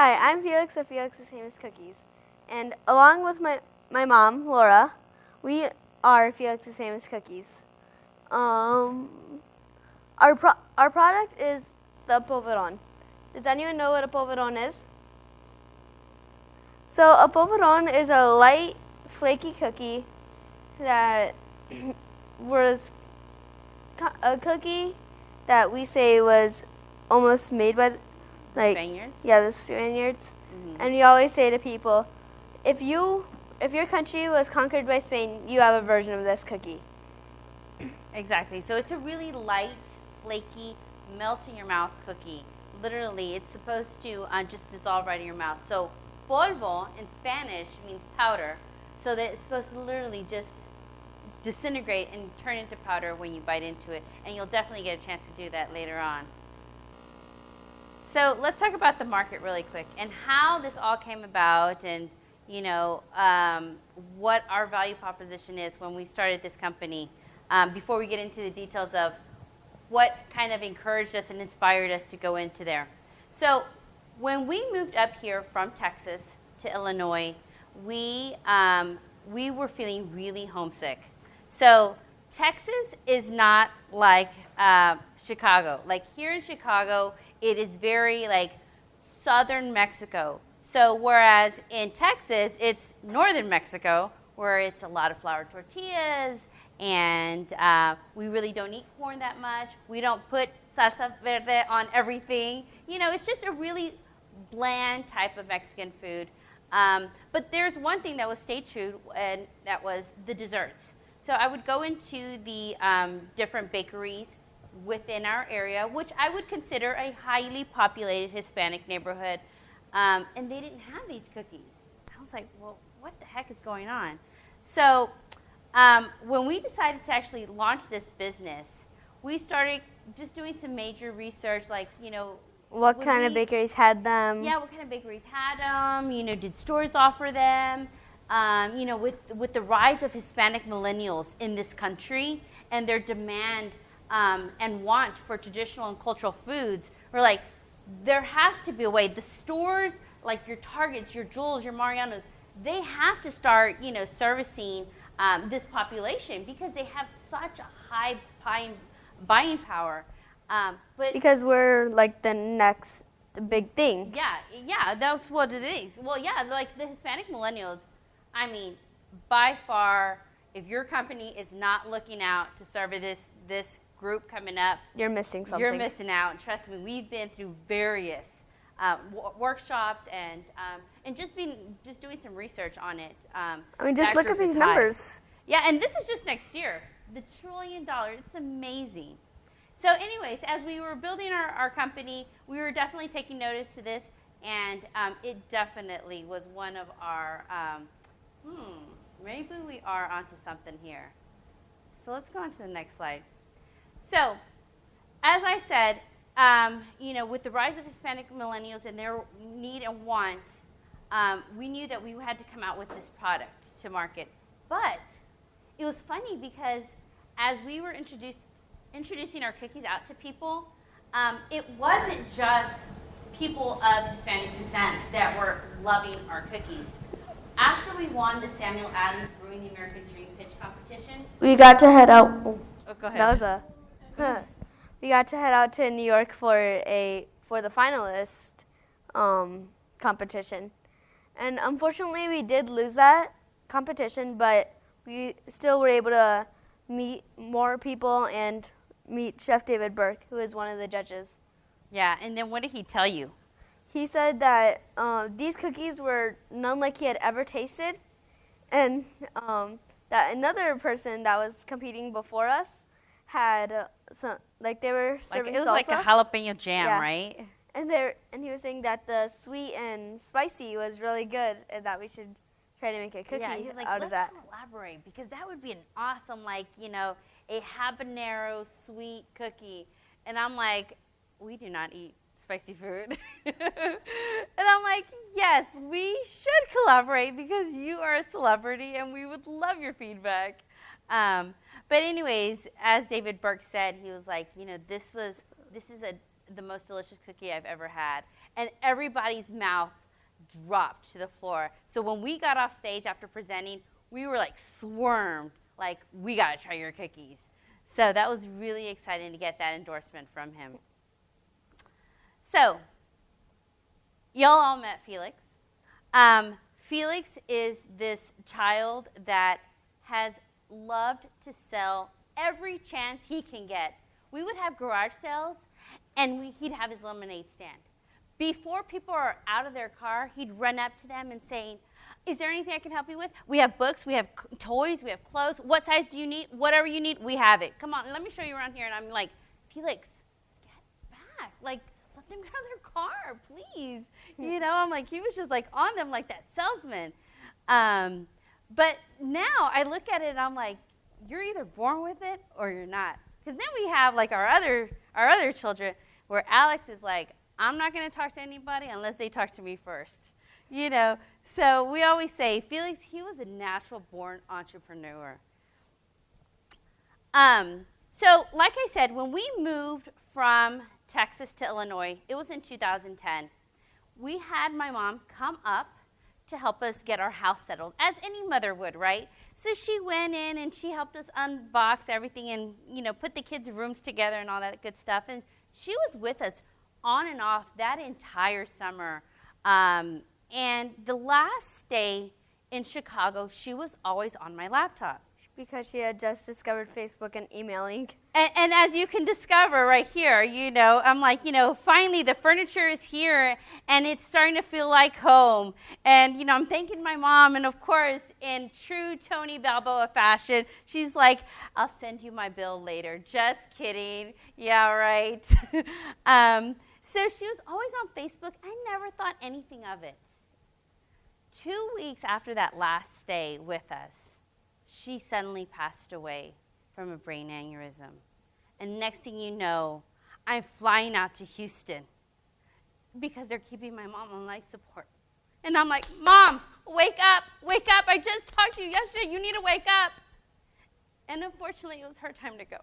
Hi, I'm Felix of Felix's Amos Cookies, and along with my mom, Laura, we are Felix's Amos Cookies. Our product is the polvoron. Does anyone know what a polvoron is? So a polvoron is a light, flaky cookie that was a cookie that we say was almost made by Spaniards? Yeah, the Spaniards. Mm-hmm. And we always say to people, if your country was conquered by Spain, you have a version of this cookie. Exactly. So it's a really light, flaky, melt in your mouth cookie. Literally, it's supposed to just dissolve right in your mouth. So polvo in Spanish means powder. So that it's supposed to literally just disintegrate and turn into powder when you bite into it. And you'll definitely get a chance to do that later on. So let's talk about the market really quick and how this all came about, and what our value proposition is when we started this company. Before we get into the details of what kind of encouraged us and inspired us to go into there. So when we moved up here from Texas to Illinois, we were feeling really homesick. So Texas is not like Chicago. Like here in Chicago, it is very like southern Mexico. So whereas in Texas, it's northern Mexico, where it's a lot of flour tortillas, and we really don't eat corn that much. We don't put salsa verde on everything. It's just a really bland type of Mexican food. But there's one thing that was stay true, and that was the desserts. So I would go into the different bakeries within our area, which I would consider a highly populated Hispanic neighborhood, and they didn't have these cookies. I was like, well, what the heck is going on? So when we decided to actually launch this business, we started just doing some major research, like, what kind of bakeries had them? Yeah, what kind of bakeries had them? Did stores offer them? With the rise of Hispanic millennials in this country and their demand and want for traditional and cultural foods, we're like, there has to be a way. The stores, like your Targets, your Jewels, your Mariano's, they have to start, servicing this population because they have such a high buying power. But because we're like the next big thing. Yeah, that's what it is. Well, yeah, like the Hispanic millennials, I mean, by far, if your company is not looking out to serve this group coming up, you're missing something. You're missing out. Trust me, we've been through various workshops and just doing some research on it. Just look at these numbers. Yeah, and this is just next year. The $1 trillion, it's amazing. So anyways, as we were building our company, we were definitely taking notice to this, and it definitely was one of our, maybe we are onto something here. So let's go on to the next slide. So, as I said, with the rise of Hispanic millennials and their need and want, we knew that we had to come out with this product to market. But it was funny because as we were introducing our cookies out to people, it wasn't just people of Hispanic descent that were loving our cookies. After we won the Samuel Adams Brewing the American Dream Pitch competition, we got to head out. Oh, go ahead. That was we got to head out to New York for the finalist competition, and unfortunately we did lose that competition, but we still were able to meet more people and meet Chef David Burke, who is one of the judges. Yeah, and then what did he tell you? He said that these cookies were none like he had ever tasted, and that another person that was competing before us had they were serving it was salsa. Like a jalapeno jam, yeah. right? And he was saying that the sweet and spicy was really good, and that we should try to make a cookie he was like, out of that. Let's collaborate, because that would be an awesome, a habanero sweet cookie. And I'm like, we do not eat spicy food. And I'm like, yes, we should collaborate because you are a celebrity and we would love your feedback. But anyways, as David Burke said, he was like, this is the most delicious cookie I've ever had. And everybody's mouth dropped to the floor. So when we got off stage after presenting, we were like swarmed, like, we got to try your cookies. So that was really exciting to get that endorsement from him. So, y'all all met Felix. Felix is this child that has loved to sell every chance he can get. We would have garage sales, and he'd have his lemonade stand. Before people are out of their car, he'd run up to them and say, is there anything I can help you with? We have books, we have toys, we have clothes. What size do you need? Whatever you need, we have it. Come on, let me show you around here. And I'm like, Felix, get back. Like, let them get out of their car, please. You know, I'm like, he was just like on them like that salesman. But now I look at it and I'm like, you're either born with it or you're not. Because then we have like our other children where Alex is like, I'm not going to talk to anybody unless they talk to me first. You know, so we always say, Felix, he was a natural born entrepreneur. So like I said, when we moved from Texas to Illinois, it was in 2010. We had my mom come up to help us get our house settled, as any mother would, right? So she went in and she helped us unbox everything and, you know, put the kids' rooms together and all that good stuff. And she was with us on and off that entire summer. And the last day in Chicago, she was always on my laptop. Because she had just discovered Facebook and emailing. And as you can discover right here, you know, I'm like, you know, finally the furniture is here and it's starting to feel like home. And, you know, I'm thanking my mom. And, of course, in true Tony Balboa fashion, she's like, I'll send you my bill later. Just kidding. Yeah, right. So she was always on Facebook. I never thought anything of it. 2 weeks after that last stay with us, she suddenly passed away from a brain aneurysm. And next thing you know, I'm flying out to Houston because they're keeping my mom on life support. And I'm like, Mom, wake up, I just talked to you yesterday, you need to wake up. And unfortunately, it was her time to go.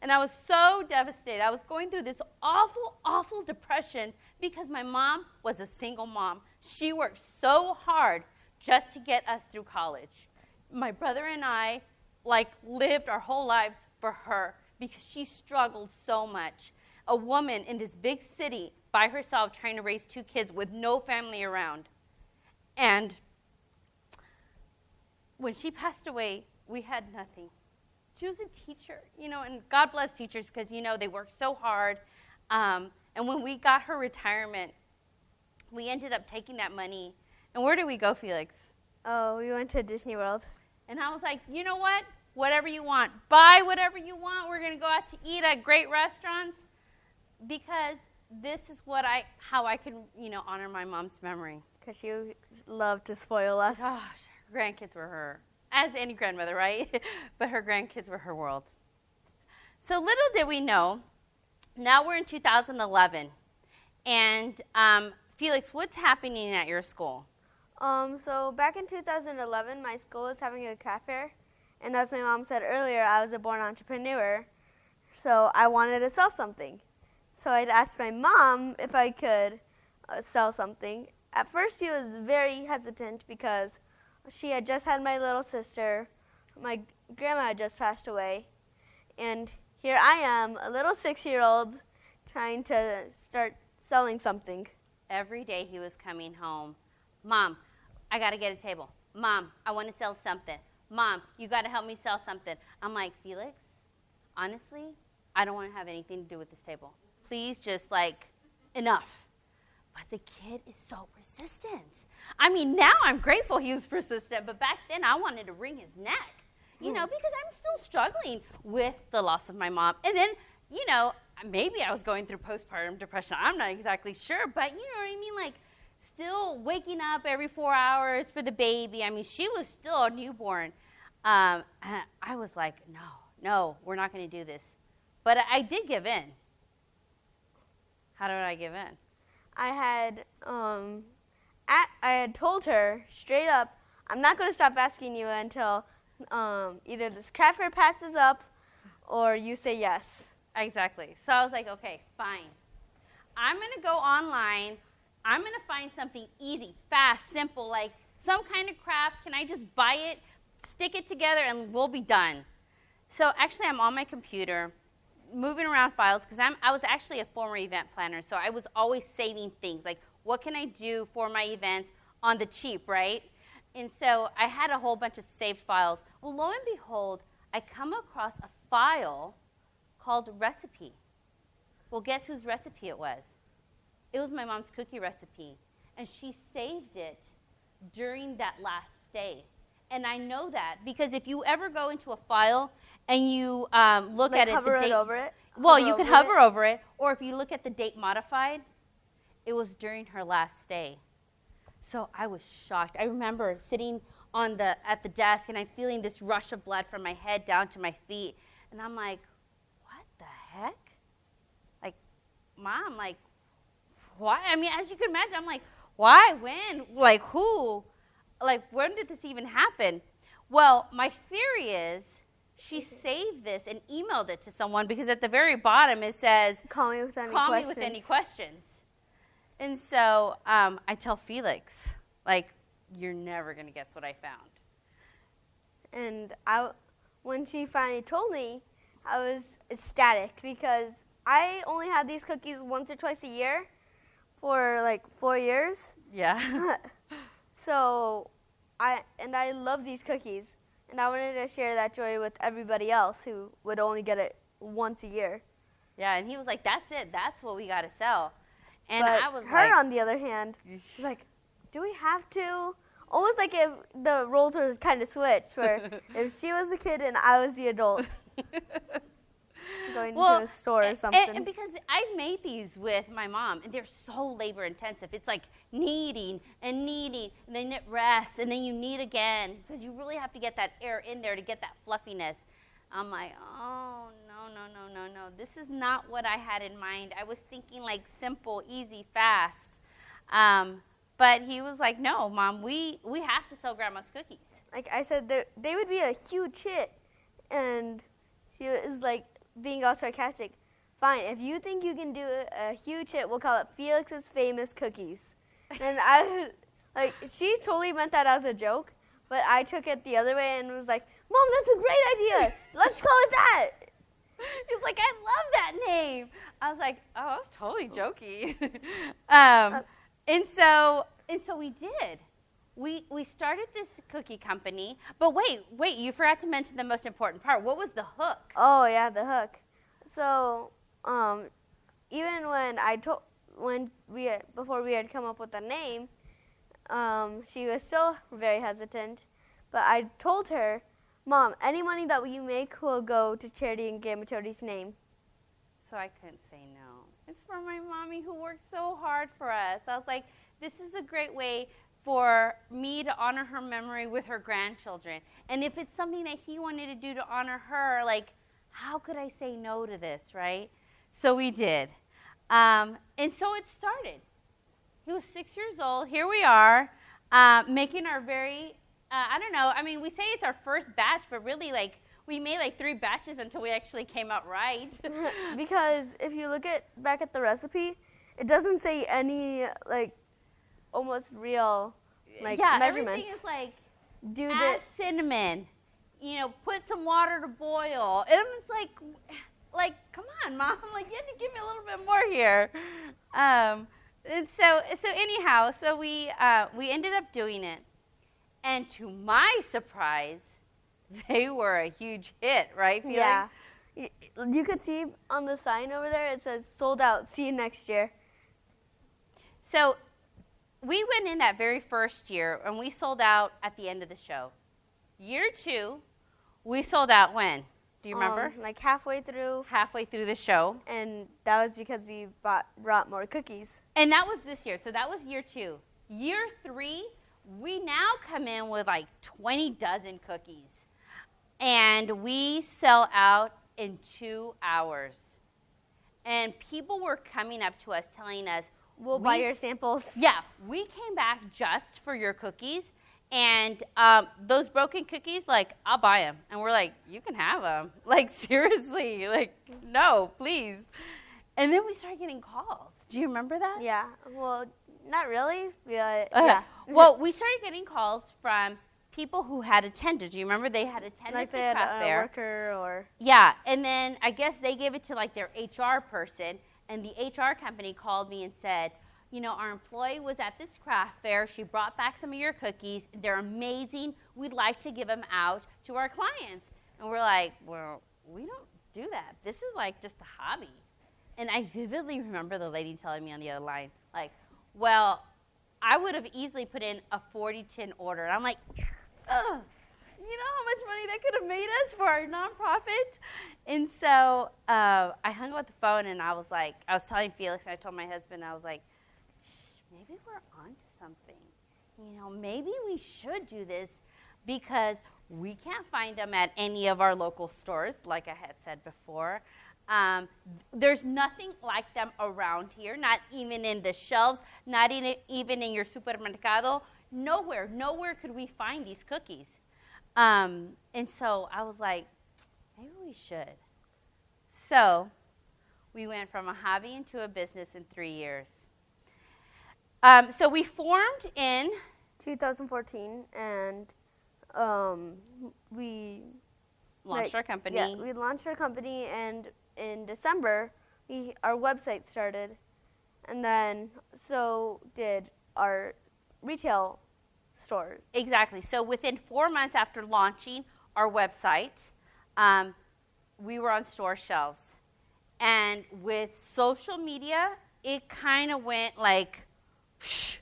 And I was so devastated. I was going through this awful, awful depression because my mom was a single mom. She worked so hard just to get us through college. My brother and I, like, lived our whole lives for her because she struggled so much. A woman in this big city by herself trying to raise 2 kids with no family around. And when she passed away, we had nothing. She was a teacher, you know, and God bless teachers because, you know, they work so hard. And when we got her retirement, we ended up taking that money. And where did we go, Felix? Oh, we went to Disney World. And I was like, you know what? Whatever you want. Buy whatever you want. We're going to go out to eat at great restaurants because this is how I can, you know, honor my mom's memory. Because she loved to spoil us. Gosh, her grandkids were her, as any grandmother, right? But her grandkids were her world. So little did we know, now we're in 2011. And Felix, what's happening at your school? So back in 2011, my school was having a craft fair. And as my mom said earlier, I was a born entrepreneur. So I wanted to sell something. So I'd asked my mom if I could sell something. At first, she was very hesitant because she had just had my little sister. My grandma had just passed away. And here I am, a little 6-year-old, trying to start selling something. Every day he was coming home. Mom, I got to get a table. Mom, I want to sell something. Mom, you got to help me sell something. I'm like, Felix, honestly, I don't want to have anything to do with this table. Please just, like, enough. But the kid is so persistent. I mean, now I'm grateful he was persistent, but back then I wanted to wring his neck, you know, because I'm still struggling with the loss of my mom. And then, you know, maybe I was going through postpartum depression. I'm not exactly sure, but you know what I mean? Like, still waking up every 4 hours for the baby. I mean, she was still a newborn. And I was like, no, we're not going to do this. But I did give in. How did I give in? I had told her straight up, I'm not going to stop asking you until either this craft fair passes up or you say yes. Exactly. So I was like, okay, fine. I'm going to go online. I'm going to find something easy, fast, simple, like some kind of craft. Can I just buy it, stick it together, and we'll be done? So actually, I'm on my computer, moving around files, because I was actually a former event planner, so I was always saving things, like what can I do for my events on the cheap, right? And so I had a whole bunch of saved files. Well, lo and behold, I come across a file called recipe. Well, guess whose recipe it was? It was my mom's cookie recipe, and she saved it during that last stay. And I know that because if you ever go into a file and you look at it, hover it over it. Well, you could hover over it, or if you look at the date modified, it was during her last stay. So I was shocked. I remember sitting at the desk, and I'm feeling this rush of blood from my head down to my feet, and I'm like, what the heck? Like, Mom, like, why? I mean, as you can imagine, I'm like, why? When? Like, who? Like, when did this even happen? Well, my theory is she saved this and emailed it to someone because at the very bottom it says, call me with any questions. And so I tell Felix, like, you're never going to guess what I found. And when she finally told me, I was ecstatic because I only had these cookies once or twice a year for like 4 years. Yeah. So I love these cookies, and I wanted to share that joy with everybody else who would only get it once a year. Yeah, and he was like, that's it. That's what we got to sell. And but I was her, on the other hand, was like, do we have to? Almost like if the roles were kind of switched, where if she was the kid and I was the adult going to a store or something. And because I made these with my mom, and they're so labor intensive. It's like kneading, and then it rests, and then you knead again, because you really have to get that air in there to get that fluffiness. I'm like, oh, no. This is not what I had in mind. I was thinking like simple, easy, fast. But he was like, no, Mom, we have to sell Grandma's cookies. Like I said, they would be a huge hit. And she was like being all sarcastic. Fine, if you think you can do a huge hit, we'll call it Felix's Famous Cookies. And I was like, she totally meant that as a joke, but I took it the other way and was like, Mom, that's a great idea. Let's call it that. He's like, I love that name. I was like, oh, I was totally joking. And so we did. We started this cookie company. But wait, you forgot to mention the most important part. What was the hook? Oh, yeah, the hook. So even before we had come up with a name, she was still very hesitant. But I told her, Mom, any money that you make will go to charity in Gamma Toadi's name. So I couldn't say no. It's for my mommy who worked so hard for us. I was like, this is a great way for me to honor her memory with her grandchildren. And if it's something that he wanted to do to honor her, like, how could I say no to this, right? So we did. And so it started. He was 6 years old. Here we are, making our very, I don't know, I mean, we say it's our first batch, but really, like, we made like 3 batches until we actually came out right. Because if you look back at the recipe, it doesn't say any, like, almost real, like, measurements. Everything is like, add cinnamon, put some water to boil. And it's like, come on, Mom. I'm like, you have to give me a little bit more here. And so anyhow, we ended up doing it. And to my surprise, they were a huge hit, right, Felix? Yeah. You could see on the sign over there, it says, sold out, see you next year. So we went in that very first year, and we sold out at the end of the show. Year 2, we sold out when? Do you remember? Like halfway through. Halfway through the show. And that was because we brought more cookies. And that was this year. So that was year 2. Year 3, we now come in with like 20 dozen cookies. And we sell out in 2 hours. And people were coming up to us telling us, we'll buy your samples. Yeah, we came back just for your cookies. And those broken cookies, like, I'll buy them. And we're like, you can have them. Like, seriously, like, no, please. And then we started getting calls. Do you remember that? Yeah. Well, not really. Yeah. Well, we started getting calls from people who had attended. Do you remember they had attended Like the they had craft a fair? worker or. Yeah, and then I guess they gave it to like their HR person, and the HR company called me and said, you know, our employee was at this craft fair. She brought back some of your cookies. They're amazing. We'd like to give them out to our clients. And we're like, well, we don't do that. This is like just a hobby. And I vividly remember the lady telling me on the other line, like, well, I would have easily put in a 40-tin order. And I'm like, ugh. You know how much money that could have made us for our nonprofit? And so I hung up the phone, and I was telling Felix, and I told my husband, I was like, maybe we're onto something. You know, maybe we should do this because we can't find them at any of our local stores, like I had said before. There's nothing like them around here, not even in the shelves, not even in your supermercado. Nowhere could we find these cookies. And so I was like, maybe we should. So we went from a hobby into a business in 3 years. So we formed in 2014, and we launched our company. Yeah, we launched our company, and in December, our website started, and then so did our retail store. Exactly. So within 4 months after launching our website, we were on store shelves. And with social media, it kind of went like, psh,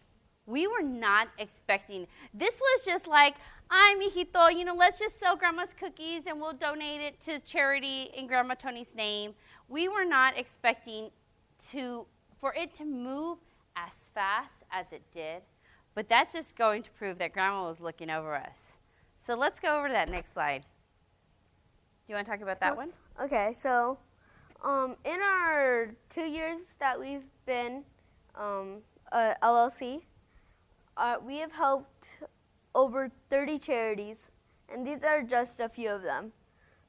we were not expecting. This was just like, ay, mijito, you know, let's just sell Grandma's cookies and we'll donate it to charity in Grandma Tony's name. We were not expecting for it to move as fast as it did. But that's just going to prove that Grandma was looking over us. So let's go over to that next slide. Do you want to talk about that one? Okay, so in our 2 years that we've been LLC, we have helped over 30 charities, and these are just a few of them.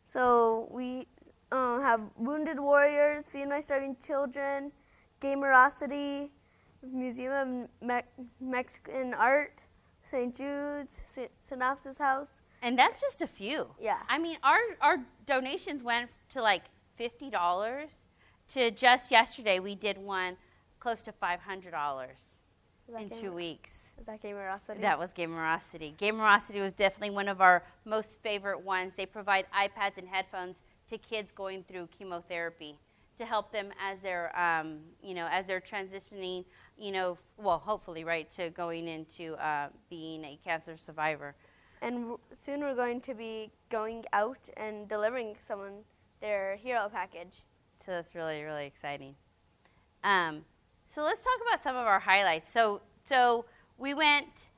So we have Wounded Warriors, Feed My Starving Children, Gamerosity, Museum of Mexican Art, St. Jude's, Synopsis House. And that's just a few. Yeah. I mean, our donations went to like $50 to just yesterday we did one close to $500 in 2 weeks. Is that Gamerosity? That was Gamerosity. Gamerosity was definitely one of our most favorite ones. They provide iPads and headphones to kids going through chemotherapy to help them as they're, as they're transitioning, hopefully, right, to going into being a cancer survivor. And soon we're going to be going out and delivering someone their hero package. So that's really, really exciting. So let's talk about some of our highlights. So we went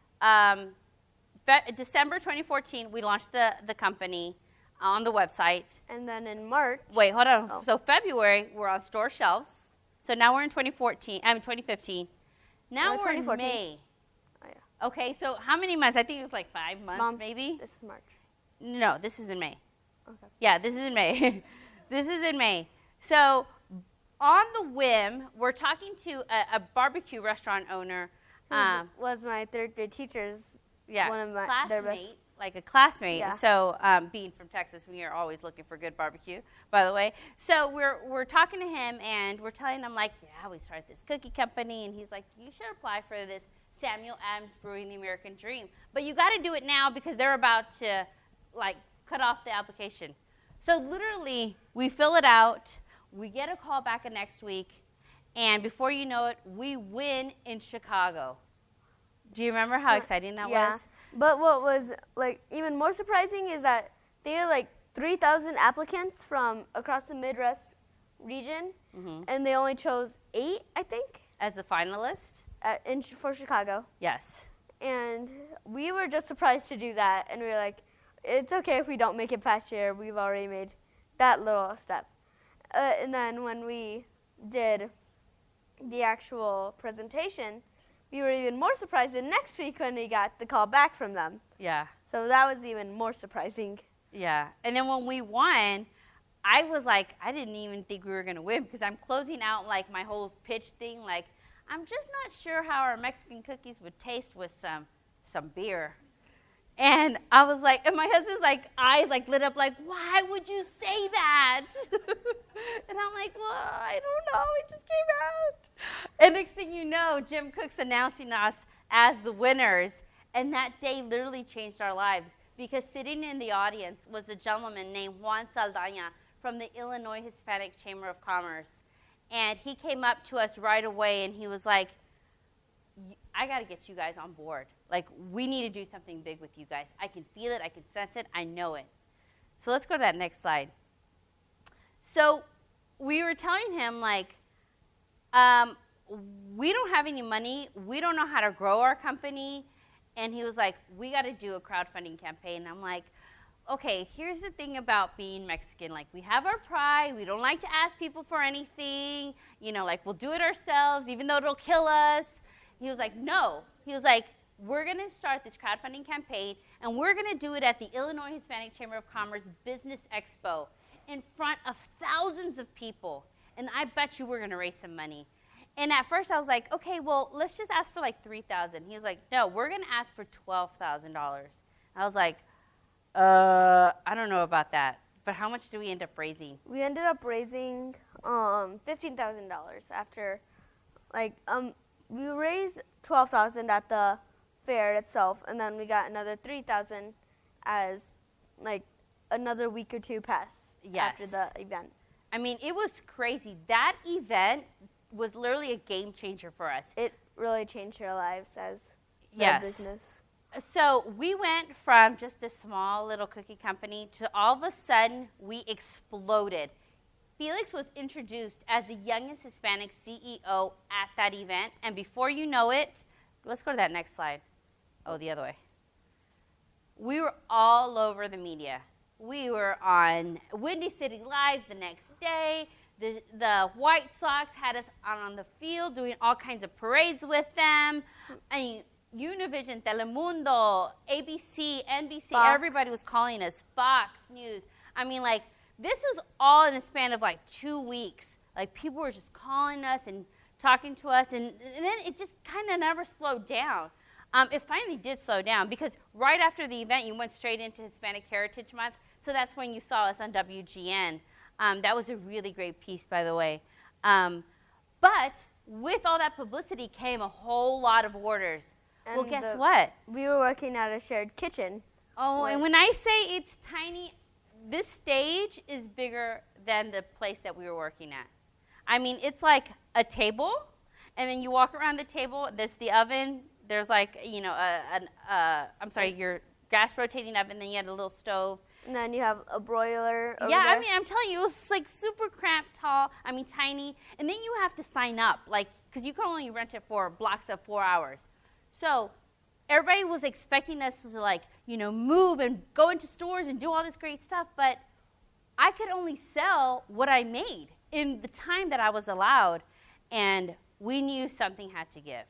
December 2014. We launched the company on the website. And then in March. Wait, hold on. Oh. So February we're on store shelves. So now we're in 2015. Now we're in May. Oh, yeah. Okay, so how many months? I think it was like 5 months, Mom, maybe. This is March. No, this is in May. Okay. Yeah, this is in May. This is in May. So on the whim, we're talking to a barbecue restaurant owner. Was my third grade teacher's one of their best. Classmate, like a classmate. Yeah. So being from Texas, we are always looking for good barbecue, by the way. So we're talking to him, and we're telling him, like, yeah, we started this cookie company. And he's like, you should apply for this Samuel Adams Brewing the American Dream. But you got to do it now because they're about to, like, cut off the application. So literally, we fill it out. We get a call back next week. And before you know it, we win in Chicago. Do you remember how exciting that was? But what was like even more surprising is that they had like 3,000 applicants from across the Midwest region, and they only chose 8, I think, as a finalist for Chicago. Yes. And we were just surprised to do that, and we were like, it's okay if we don't make it past year. We've already made that little step. And then when we did the actual presentation, we were even more surprised the next week when we got the call back from them. Yeah. So that was even more surprising. Yeah. And then when we won, I was like, I didn't even think we were going to win because I'm closing out like my whole pitch thing. Like, I'm just not sure how our Mexican cookies would taste with some beer. And I was like, and my husband's like, eyes like lit up like, why would you say that? And I'm like, well, I don't know. It just came out. And next thing you know, Jim Cook's announcing us as the winners. And that day literally changed our lives because sitting in the audience was a gentleman named Juan Saldaña from the Illinois Hispanic Chamber of Commerce. And he came up to us right away and he was like, I got to get you guys on board. Like, we need to do something big with you guys. I can feel it. I can sense it. I know it. So let's go to that next slide. So we were telling him, like, we don't have any money. We don't know how to grow our company. And he was like, we got to do a crowdfunding campaign. I'm like, okay, here's the thing about being Mexican. Like, we have our pride. We don't like to ask people for anything. You know, like, we'll do it ourselves, even though it'll kill us. He was like, no. He was like, we're going to start this crowdfunding campaign, and we're going to do it at the Illinois Hispanic Chamber of Commerce Business Expo in front of thousands of people. And I bet you we're going to raise some money. And at first I was like, okay, well, let's just ask for like $3,000. He was like, no, we're going to ask for $12,000. I was like, I don't know about that. But how much did we end up raising? We ended up raising $15,000 after, like, we raised $12,000 at the fair itself, and then we got another $3,000 as, like, another week or two passed after the event. I mean, it was crazy. That event was literally a game changer for us. It really changed our lives as a business. So we went from just this small little cookie company to all of a sudden we exploded. Felix was introduced as the youngest Hispanic CEO at that event. And before you know it, let's go to that next slide. Oh, the other way. We were all over the media. We were on Windy City Live the next day. The White Sox had us out on the field doing all kinds of parades with them. I mean, Univision, Telemundo, ABC, NBC, Fox. Everybody was calling us. Fox News. I mean, like, this was all in the span of like 2 weeks. Like, people were just calling us and talking to us, and then it just kind of never slowed down. It finally did slow down because right after the event, you went straight into Hispanic Heritage Month, so that's when you saw us on WGN. That was a really great piece, by the way. But with all that publicity came a whole lot of orders. And well, guess what? We were working at a shared kitchen. Oh, and when I say it's tiny, this stage is bigger than the place that we were working at. I mean, it's like a table, and then you walk around the table. There's the oven. There's like, you know, your gas rotating oven. Then you had a little stove. And then you have a broiler over Yeah, there. I mean, I'm telling you, it was like super cramped, tiny. And then you have to sign up, like, because you can only rent it for blocks of 4 hours. So everybody was expecting us to, like, you know, move and go into stores and do all this great stuff. But I could only sell what I made in the time that I was allowed. And we knew something had to give.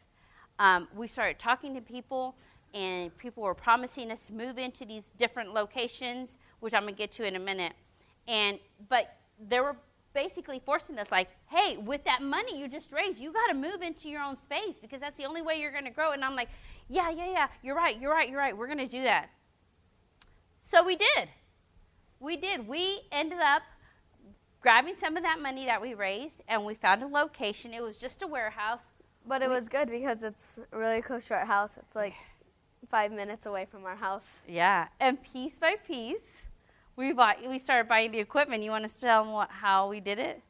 We started talking to people, and people were promising us to move into these different locations, which I'm going to get to in a minute. But they were basically forcing us, like, hey, with that money you just raised, you got to move into your own space because that's the only way you're going to grow. And I'm like, yeah, you're right. We're going to do that. So we did. We ended up grabbing some of that money that we raised, and we found a location. It was just a warehouse. But it was good because it's really close to our house. It's like 5 minutes away from our house. Yeah, and piece by piece, we started buying the equipment. You want us to tell them how we did it?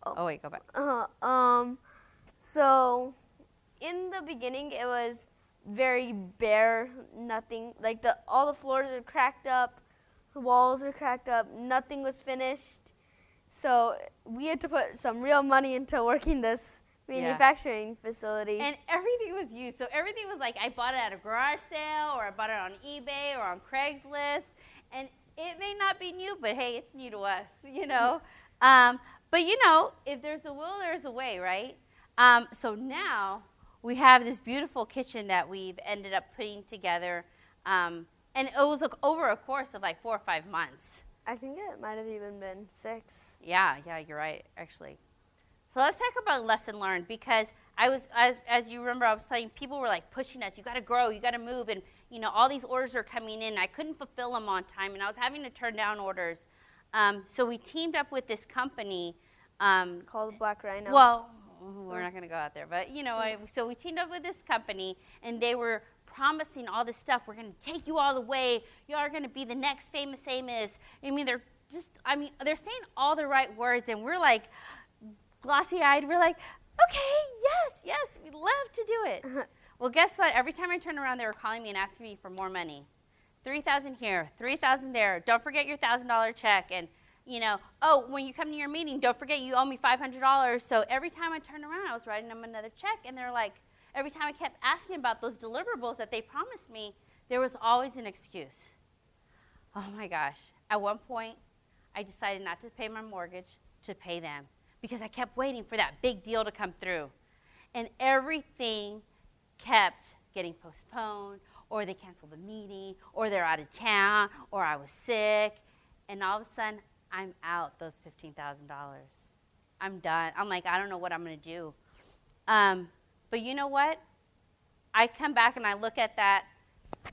Oh wait, go back. So in the beginning, it was very bare, nothing. Like all the floors are cracked up, the walls are cracked up, nothing was finished. So we had to put some real money into working this manufacturing facility. And everything was used. So everything was like, I bought it at a garage sale, or I bought it on eBay or on Craigslist. And it may not be new, but hey, it's new to us, you know. But you know, if there's a will, there's a way, right? So now we have this beautiful kitchen that we've ended up putting together. And it was over a course of like 4 or 5 months. I think it might have even been 6. Yeah, you're right, actually. So let's talk about lesson learned, because I was, as you remember, I was saying people were like pushing us. You got to grow, you got to move, and all these orders are coming in. I couldn't fulfill them on time, and I was having to turn down orders. So we teamed up with this company called Black Rhino. Well, we're not going to go out there, but so we teamed up with this company, and they were promising all this stuff. We're going to take you all the way. You are going to be the next famous Amos. They're saying all the right words, and we're like glossy-eyed. We're like, okay, yes, we'd love to do it. Well, guess what? Every time I turned around, they were calling me and asking me for more money. $3,000 here, $3,000 there. Don't forget your $1,000 check. And, when you come to your meeting, don't forget you owe me $500. So every time I turned around, I was writing them another check. And they're like, every time I kept asking about those deliverables that they promised me, there was always an excuse. Oh, my gosh. At one point, I decided not to pay my mortgage, to pay them, because I kept waiting for that big deal to come through. And everything kept getting postponed, or they canceled the meeting, or they're out of town, or I was sick. And all of a sudden, I'm out those $15,000. I'm done. I'm like, I don't know what I'm going to do. But you know what? I come back and I look at that,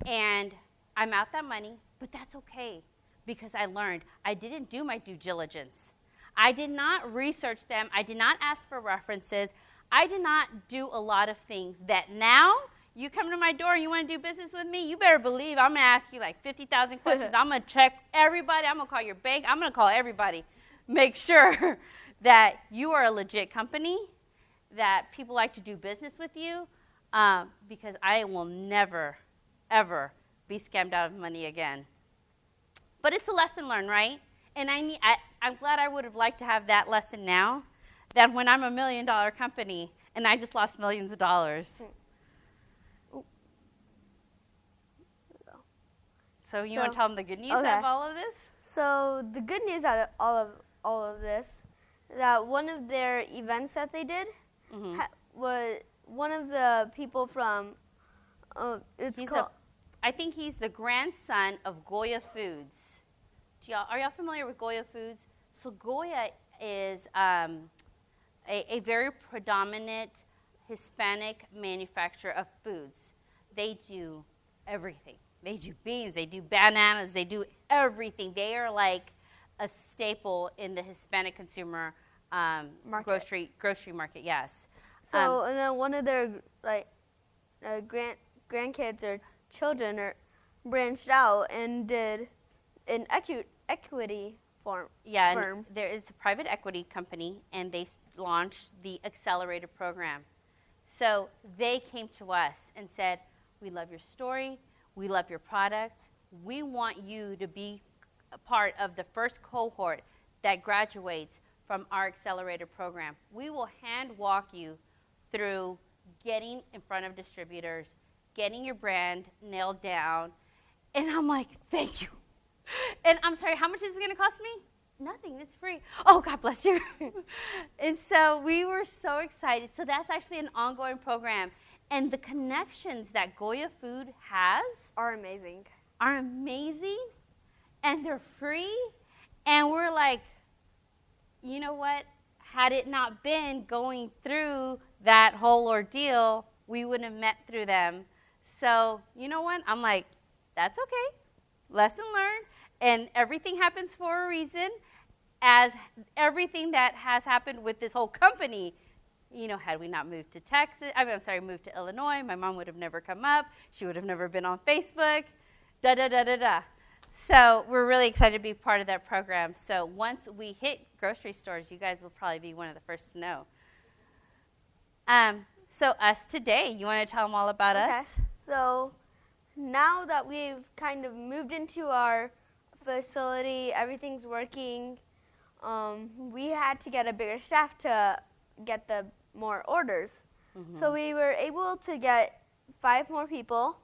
and I'm out that money, but that's okay, because I learned. I didn't do my due diligence. I did not research them. I did not ask for references. I did not do a lot of things that now you come to my door and you want to do business with me, you better believe I'm going to ask you like 50,000 questions. I'm going to check everybody. I'm going to call your bank. I'm going to call everybody. Make sure that you are a legit company, that people like to do business with you, because I will never, ever be scammed out of money again. But it's a lesson learned, right? And I'm glad I would have liked to have that lesson now, than when I'm $1 million company and I just lost millions of dollars. So you want to tell them the good news of all of this? So the good news out of all of this, that one of their events that they did was one of the people from, I think he's the grandson of Goya Foods. Are y'all familiar with Goya Foods? So Goya is a very predominant Hispanic manufacturer of foods. They do everything. They do beans, they do bananas, they do everything. They are like a staple in the Hispanic consumer grocery market, yes. So and then one of their grandkids or children branched out and did an equity firm. And it's a private equity company, and they launched the Accelerator program. So they came to us and said, we love your story, we love your product, we want you to be a part of the first cohort that graduates from our Accelerator program. We will hand walk you through getting in front of distributors, getting your brand nailed down. And I'm like, thank you. And I'm sorry, how much is it going to cost me? Nothing, it's free. Oh, God bless you. And so we were so excited. So that's actually an ongoing program. And the connections that Goya Food has are amazing. And they're free. And we're like, you know what? Had it not been going through that whole ordeal, we wouldn't have met through them. So, you know what? I'm like, that's okay. Lesson learned. And everything happens for a reason, as everything that has happened with this whole company. Had we not moved to moved to Illinois, my mom would have never come up. She would have never been on Facebook, So we're really excited to be part of that program. So once we hit grocery stores, you guys will probably be one of the first to know. So us today, you want to tell them all about us? So now that we've kind of moved into our facility, everything's working, we had to get a bigger staff to get the more orders. So we were able to get 5 more people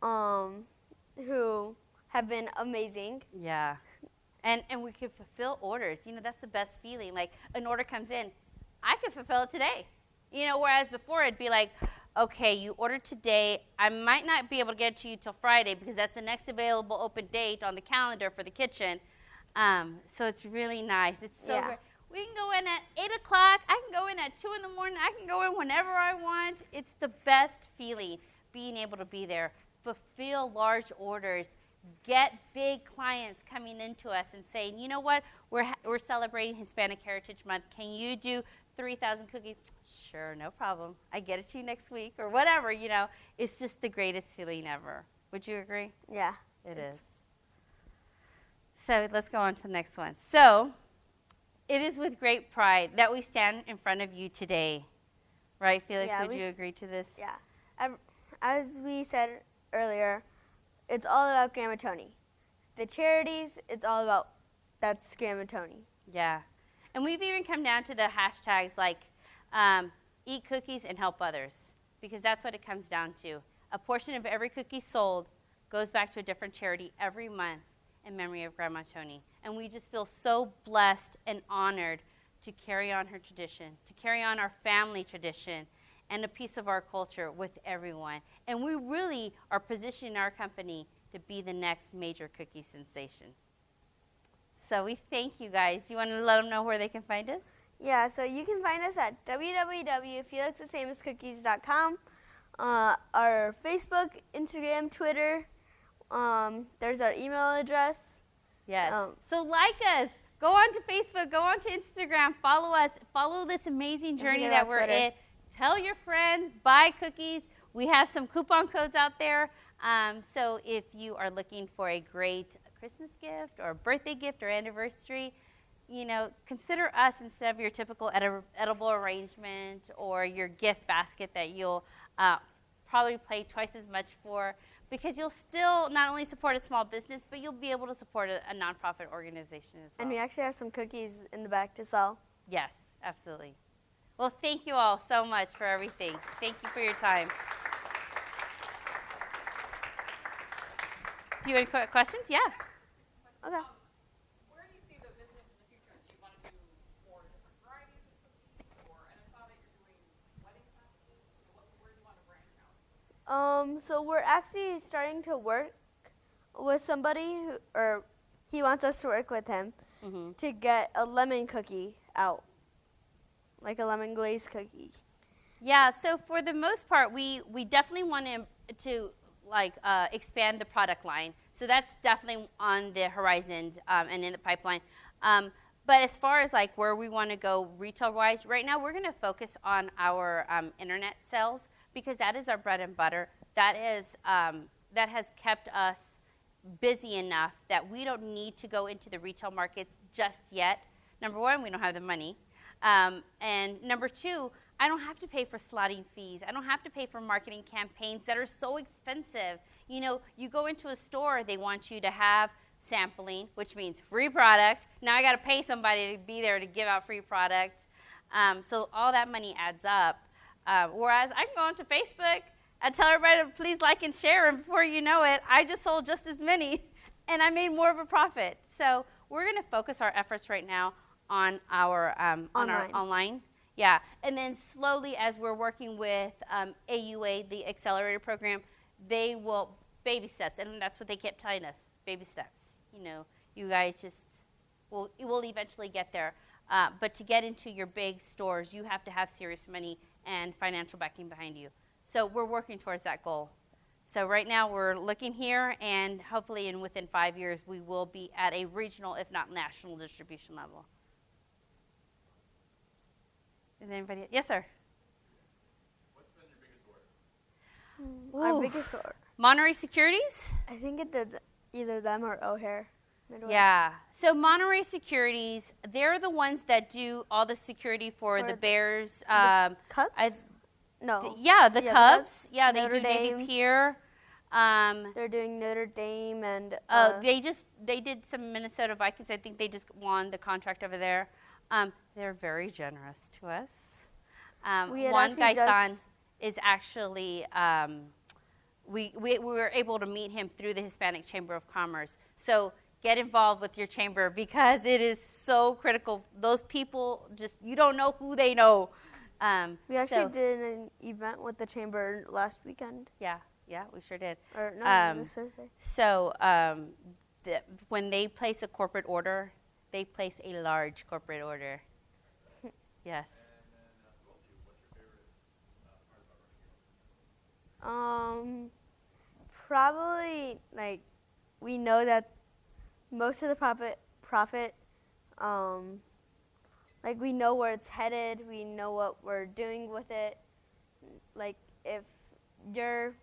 who have been amazing. Yeah. And we could fulfill orders. That's the best feeling. Like, an order comes in, I could fulfill it today. Whereas before it'd be like, okay, you ordered today, I might not be able to get it to you till Friday because that's the next available open date on the calendar for the kitchen. So it's really nice. It's so great. We can go in at 8 o'clock. I can go in at 2 in the morning. I can go in whenever I want. It's the best feeling, being able to be there, fulfill large orders, get big clients coming into us and saying, you know what, we're celebrating Hispanic Heritage Month. Can you do 3,000 cookies? Sure, no problem. I get it to you next week or whatever, you know. It's just the greatest feeling ever. Would you agree? Yeah. It is. So let's go on to the next one. So it is with great pride that we stand in front of you today. Right, Felix? Yeah, would you agree to this? Yeah. As we said earlier, it's all about Grandma Tony. The charities, it's all about, that's Grandma Tony. Yeah. And we've even come down to the hashtags like eat cookies and help others, because that's what it comes down to. A portion of every cookie sold goes back to a different charity every month in memory of Grandma Tony. And we just feel so blessed and honored to carry on her tradition, to carry on our family tradition and a piece of our culture with everyone. And we really are positioning our company to be the next major cookie sensation. So we thank you guys. Do you want to let them know where they can find us? Yeah, so you can find us at www.felixandamoscookies.com. Our Facebook, Instagram, Twitter. There's our email address. Yes. So like us. Go on to Facebook. Go on to Instagram. Follow us. Follow this amazing journey that we're in. Tell your friends. Buy cookies. We have some coupon codes out there. So if you are looking for a great Christmas gift or birthday gift or anniversary, you know, consider us instead of your typical edible arrangement or your gift basket that you'll probably pay twice as much for, because you'll still not only support a small business, but you'll be able to support a nonprofit organization as well. And we actually have some cookies in the back to sell. Yes, absolutely. Well, thank you all so much for everything. Thank you for your time. Do you have any questions? Yeah. Okay. Where do you see the business in the future? Do you want to do more different varieties of cookies, and I saw that you're doing wedding packages. Where do you want to branch out? So we're actually starting to work with somebody or he wants us to work with him to get a lemon cookie out, like a lemon glazed cookie. Yeah. So for the most part, we definitely want to expand the product line. So that's definitely on the horizon and in the pipeline. But as far as like where we want to go retail-wise, right now we're going to focus on our internet sales, because that is our bread and butter. That has kept us busy enough that we don't need to go into the retail markets just yet. Number one, we don't have the money. And number two, I don't have to pay for slotting fees. I don't have to pay for marketing campaigns that are so expensive. You know, you go into a store, they want you to have sampling, which means free product. Now I got to pay somebody to be there to give out free product. So all that money adds up. Whereas I can go onto Facebook and tell everybody to please like and share, and before you know it, I just sold just as many, and I made more of a profit. So we're going to focus our efforts right now on our online. Yeah, and then slowly, as we're working with AUA, the accelerator program, they will baby steps, and that's what they kept telling us, baby steps. You know, you guys will eventually get there. But to get into your big stores, you have to have serious money and financial backing behind you. So we're working towards that goal. So right now we're looking here, and hopefully within 5 years we will be at a regional, if not national, distribution level. Is anybody? Yes, sir. What's been your biggest order? Our biggest order. Monterey Securities? I think it's either them or O'Hare. Yeah. So Monterey Securities, they're the ones that do all the security for the Bears. The Cubs? The Cubs. Yeah, they Notre do Dame. Navy Pier. They're doing Notre Dame and... they did some Minnesota Vikings. I think they just won the contract over there. They're very generous to us. Juan Gaetan is actually... we were able to meet him through the Hispanic Chamber of Commerce. So get involved with your chamber, because it is so critical. Those people you don't know who they know. We actually did an event with the chamber last weekend. Yeah, we sure did. Or no, it was Thursday. So when they place a corporate order, they place a large corporate order. Yes. Probably like we know that most of the profit, like we know where it's headed. We know what we're doing with it. Like if you're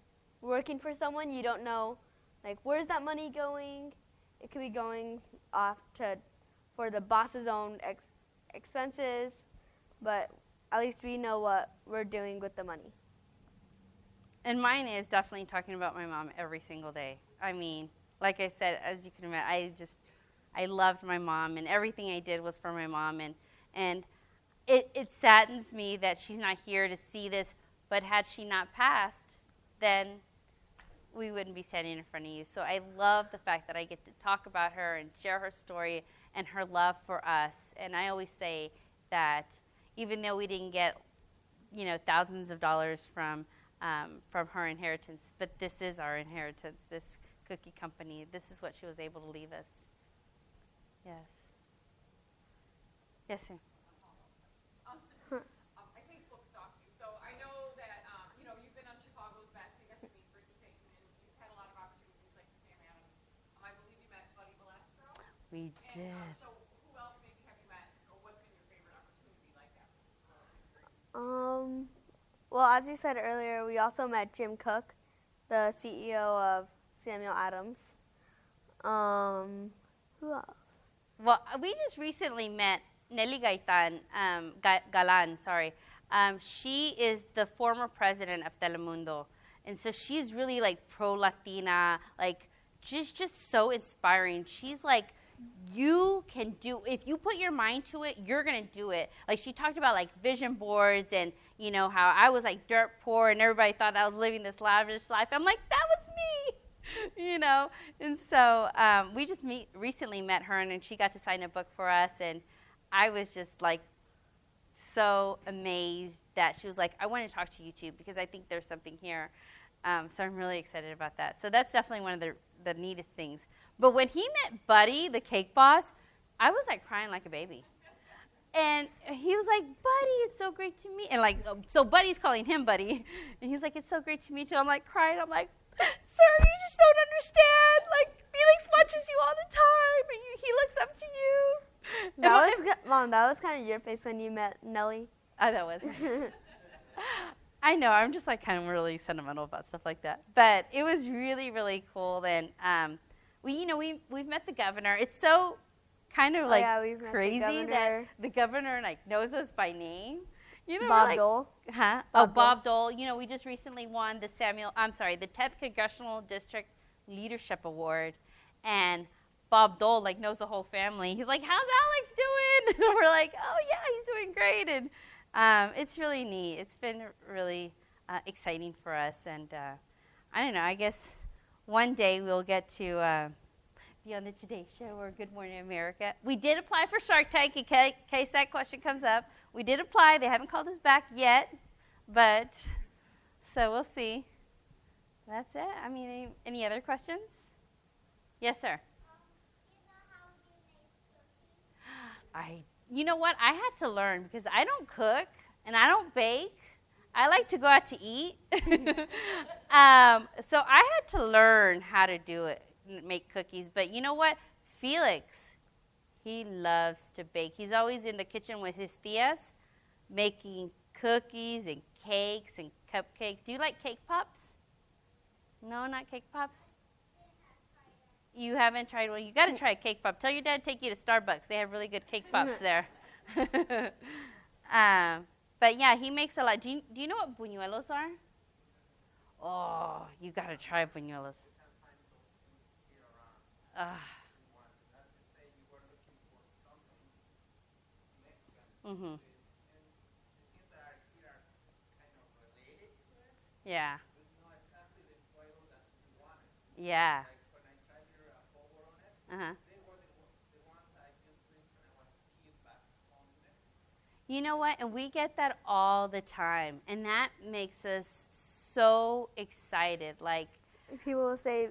working for someone, you don't know, like where's that money going? It could be going off for the boss's own expenses, but at least we know what we're doing with the money. And mine is definitely talking about my mom every single day. I mean, like I said, as you can imagine, I loved my mom, and everything I did was for my mom. And it saddens me that she's not here to see this, but had she not passed, then we wouldn't be standing in front of you. So I love the fact that I get to talk about her and share her story and her love for us. And I always say that even though we didn't get, thousands of dollars from her inheritance, but this is our inheritance, this cookie company. This is what she was able to leave us. Yes. Yes, sir. I Facebook stalked you, so I know that you've been on Chicago's Best. You got to meet Ricky Payton, and you've had a lot of opportunities like Sam Adams. I believe you met Buddy Valastro. We did. So who else maybe have you met, or what's been your favorite opportunity like that? Well, as you said earlier, we also met Jim Cook, the CEO of Samuel Adams. Who else? Well, we just recently met Nelly Galan. She is the former president of Telemundo. And so she's really like pro-Latina, like just so inspiring. She's like, you can do, if you put your mind to it, you're going to do it. Like she talked about like vision boards and, how I was like dirt poor and everybody thought I was living this lavish life. I'm like, that was me, And so we just recently met her and she got to sign a book for us. And I was just like so amazed that she was like, I want to talk to you too because I think there's something here. So I'm really excited about that. So that's definitely one of the neatest things. But when he met Buddy, the cake boss, I was like crying like a baby. And he was like, Buddy, it's so great to meet you. And like, so Buddy's calling him Buddy. And he's like, it's so great to meet you. I'm like crying. I'm like, sir, you just don't understand. Like, Felix watches you all the time. And he looks up to you. Mom, that was kind of your face when you met Nelly. Oh, that was. I know. I'm just like kind of really sentimental about stuff like that. But it was really, really cool. And we've met the governor. It's so kind of like crazy that the governor like knows us by name. Bob Dole. Huh? Bob Dole. We just recently won the 10th Congressional District Leadership Award. And Bob Dole like knows the whole family. He's like, how's Alex doing? And we're like, oh yeah, he's doing great. And it's really neat. It's been really exciting for us. And I don't know, I guess one day we'll get to be on the Today Show or Good Morning America. We did apply for Shark Tank in case that question comes up. We did apply. They haven't called us back yet. But, so we'll see. That's it. I mean, any other questions? Yes, sir. You know what? I had to learn because I don't cook and I don't bake. I like to go out to eat. So I had to learn how to do it, make cookies. But you know what? Felix, he loves to bake. He's always in the kitchen with his tias making cookies and cakes and cupcakes. Do you like cake pops? No, not cake pops? You haven't tried one? You got to try a cake pop. Tell your dad to take you to Starbucks. They have really good cake pops there. But yeah, he makes a lot. Do you know what buñuelos are? Oh, you got to try buñuelos. Mm-hmm. Yeah. Yeah. Uh-huh. You know what? And we get that all the time. And that makes us so excited. Like, people will say,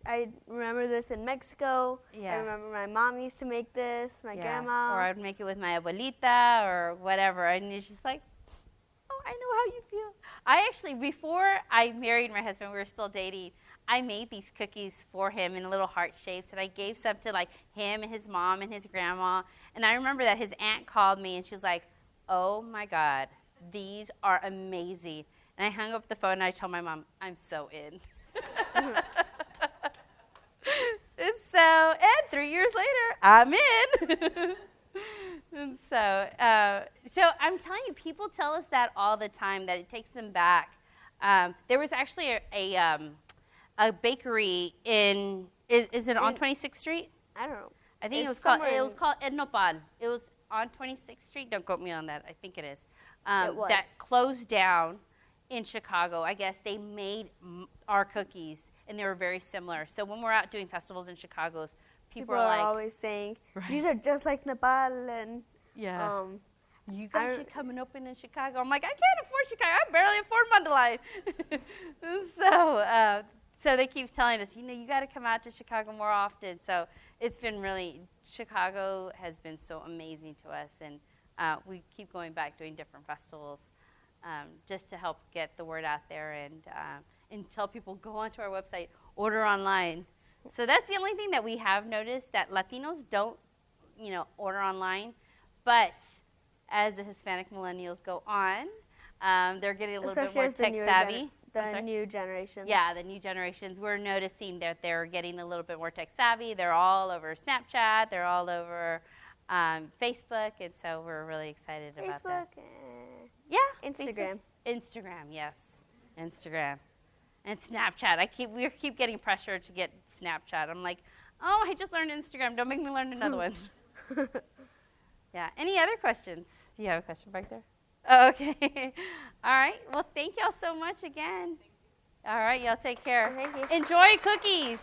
I remember this in Mexico. Yeah. I remember my mom used to make this, my grandma. Or I'd make it with my abuelita or whatever. And it's just like, oh, I know how you feel. I actually, before I married my husband, we were still dating, I made these cookies for him in little heart shapes, and I gave some to like him and his mom and his grandma. And I remember that his aunt called me, and she was like, oh my God, these are amazing. And I hung up the phone, and I told my mom, I'm so in. And so, and 3 years later, I'm in. And so I'm telling you, people tell us that all the time, that it takes them back. There was actually a bakery in, is it on 26th Street? I don't know. I think it was It's called Etnopan. It was on 26th Street. Don't quote me on that. I think it is. It was. That closed down in Chicago. I guess they made our cookies, and they were very similar. So when we're out doing festivals in Chicago, people are like, always saying, these are just like Nepal. And yeah. You guys should come and open in Chicago. I'm like, I can't afford Chicago. I barely afford Mundelein. So they keep telling us, you got to come out to Chicago more often. So it's been really, Chicago has been so amazing to us. And we keep going back doing different festivals just to help get the word out there and tell people, go onto our website, order online. So that's the only thing that we have noticed, that Latinos don't, order online. But as the Hispanic millennials go on, they're getting a little bit more tech savvy. The new generations. Yeah, the new generations. We're noticing that they're getting a little bit more tech savvy. They're all over Snapchat. They're all over Facebook. And so we're really excited about that. Yeah. Instagram. Instagram, yes. Instagram. And Snapchat. We keep getting pressure to get Snapchat. I'm like, oh, I just learned Instagram. Don't make me learn another one. Yeah. Any other questions? Do you have a question back there? Oh, okay. All right. Well, thank y'all so much again. All right. Y'all take care. Thank you. Enjoy cookies.